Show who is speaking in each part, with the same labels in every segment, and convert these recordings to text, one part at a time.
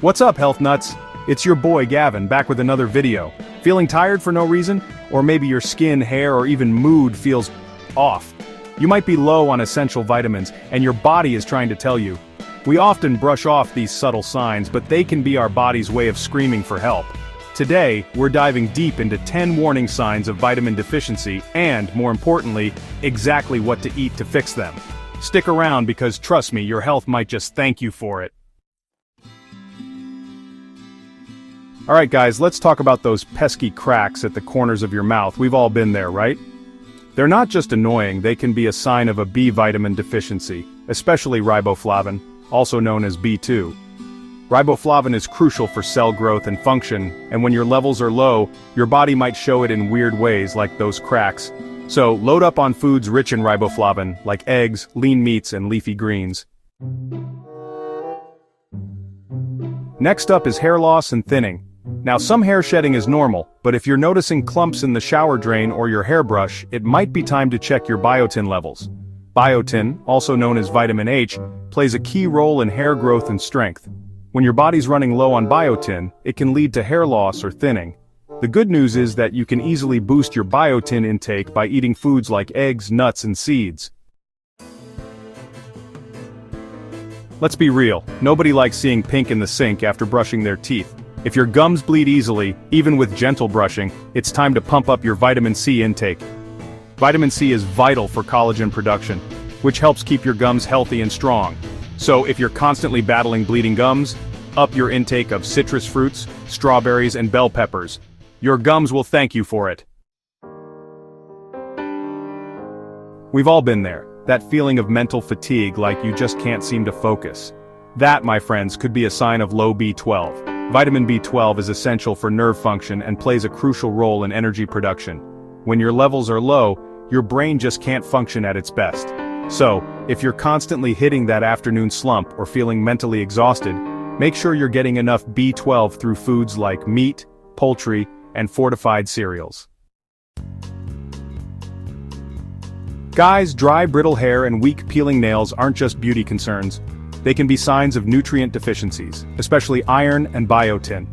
Speaker 1: What's up, health nuts? It's your boy Gavin, back with another video. Feeling tired for no reason? Or maybe your skin, hair, or even mood feels off. You might be low on essential vitamins, and your body is trying to tell you. We often brush off these subtle signs, but they can be our body's way of screaming for help. Today, we're diving deep into 10 warning signs of vitamin deficiency and, more importantly, exactly what to eat to fix them. Stick around because trust me, your health might just thank you for it. Alright guys, let's talk about those pesky cracks at the corners of your mouth. We've all been there, right? They're not just annoying, they can be a sign of a B vitamin deficiency, especially riboflavin, also known as B2. Riboflavin is crucial for cell growth and function, and when your levels are low, your body might show it in weird ways like those cracks. So, load up on foods rich in riboflavin, like eggs, lean meats, and leafy greens. Next up is hair loss and thinning. Now some hair shedding is normal, but if you're noticing clumps in the shower drain or your hairbrush, it might be time to check your biotin levels. Biotin, also known as vitamin H, plays a key role in hair growth and strength. When your body's running low on biotin, it can lead to hair loss or thinning. The good news is that you can easily boost your biotin intake by eating foods like eggs, nuts, and seeds. Let's be real, nobody likes seeing pink in the sink after brushing their teeth. If your gums bleed easily, even with gentle brushing, it's time to pump up your vitamin C intake. Vitamin C is vital for collagen production, which helps keep your gums healthy and strong. So if you're constantly battling bleeding gums, up your intake of citrus fruits, strawberries, and bell peppers. Your gums will thank you for it. We've all been there, that feeling of mental fatigue like you just can't seem to focus. That, my friends, could be a sign of low B12. Vitamin B12 is essential for nerve function and plays a crucial role in energy production. When your levels are low, your brain just can't function at its best. So, if you're constantly hitting that afternoon slump or feeling mentally exhausted, make sure you're getting enough B12 through foods like meat, poultry, and fortified cereals. Guys, dry, brittle hair and weak peeling nails aren't just beauty concerns. They can be signs of nutrient deficiencies, especially iron and biotin.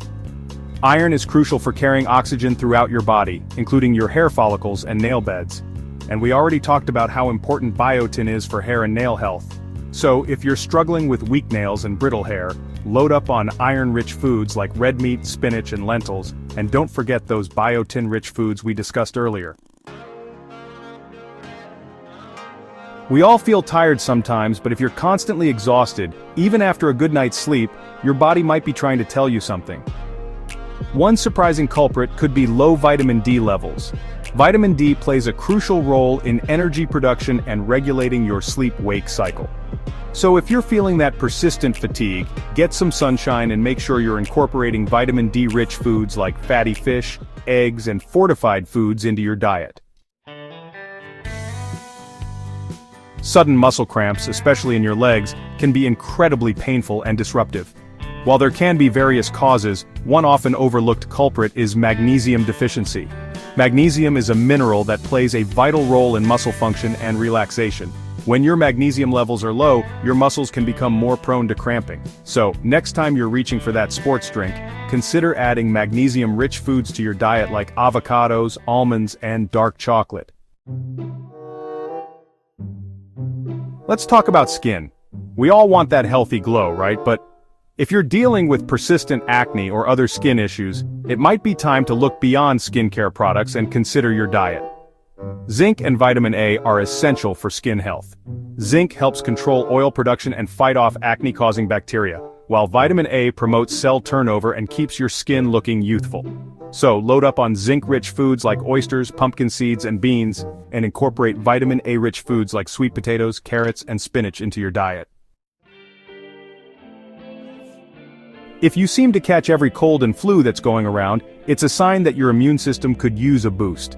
Speaker 1: Iron is crucial for carrying oxygen throughout your body, including your hair follicles and nail beds. And we already talked about how important biotin is for hair and nail health. So, if you're struggling with weak nails and brittle hair, load up on iron-rich foods like red meat, spinach, and lentils, and don't forget those biotin-rich foods we discussed earlier. We all feel tired sometimes, but if you're constantly exhausted, even after a good night's sleep, your body might be trying to tell you something. One surprising culprit could be low vitamin D levels. Vitamin D plays a crucial role in energy production and regulating your sleep-wake cycle. So if you're feeling that persistent fatigue, get some sunshine and make sure you're incorporating vitamin D-rich foods like fatty fish, eggs, and fortified foods into your diet. Sudden muscle cramps, especially in your legs, can be incredibly painful and disruptive. While there can be various causes, one often overlooked culprit is magnesium deficiency. Magnesium is a mineral that plays a vital role in muscle function and relaxation. When your magnesium levels are low, your muscles can become more prone to cramping. So, next time you're reaching for that sports drink, consider adding magnesium-rich foods to your diet like avocados, almonds, and dark chocolate. Let's talk about skin. We all want that healthy glow, right? But if you're dealing with persistent acne or other skin issues, it might be time to look beyond skincare products and consider your diet. Zinc and vitamin A are essential for skin health. Zinc helps control oil production and fight off acne-causing bacteria, while vitamin A promotes cell turnover and keeps your skin looking youthful. So, load up on zinc-rich foods like oysters, pumpkin seeds, and beans, and incorporate vitamin A-rich foods like sweet potatoes, carrots, and spinach into your diet. If you seem to catch every cold and flu that's going around, it's a sign that your immune system could use a boost.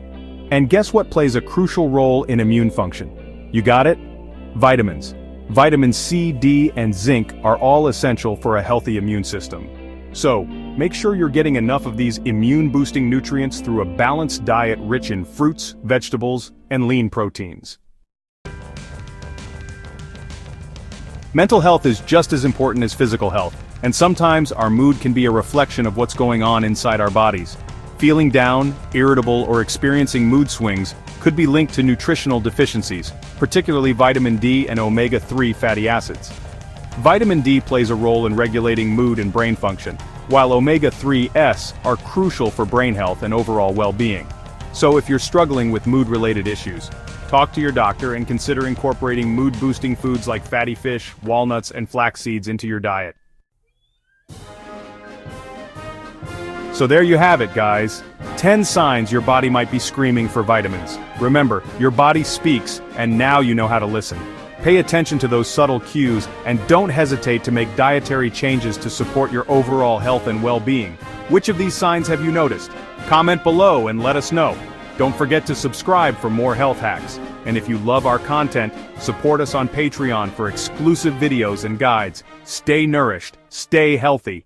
Speaker 1: And guess what plays a crucial role in immune function? You got it? Vitamins. Vitamins C, D, and zinc are all essential for a healthy immune system. So, make sure you're getting enough of these immune-boosting nutrients through a balanced diet rich in fruits, vegetables, and lean proteins. Mental health is just as important as physical health, And sometimes our mood can be a reflection of what's going on inside our bodies. Feeling down, irritable, or experiencing mood swings could be linked to nutritional deficiencies, particularly vitamin D and omega-3 fatty acids. Vitamin D plays a role in regulating mood and brain function, while omega-3s are crucial for brain health and overall well-being. So if you're struggling with mood-related issues, talk to your doctor and consider incorporating mood-boosting foods like fatty fish, walnuts, and flax seeds into your diet. So there you have it, guys. 10 signs your body might be screaming for vitamins. Remember, your body speaks, and now you know how to listen. Pay attention to those subtle cues, and don't hesitate to make dietary changes to support your overall health and well-being. Which of these signs have you noticed? Comment below and let us know. Don't forget to subscribe for more health hacks. And if you love our content, support us on Patreon for exclusive videos and guides. Stay nourished, stay healthy,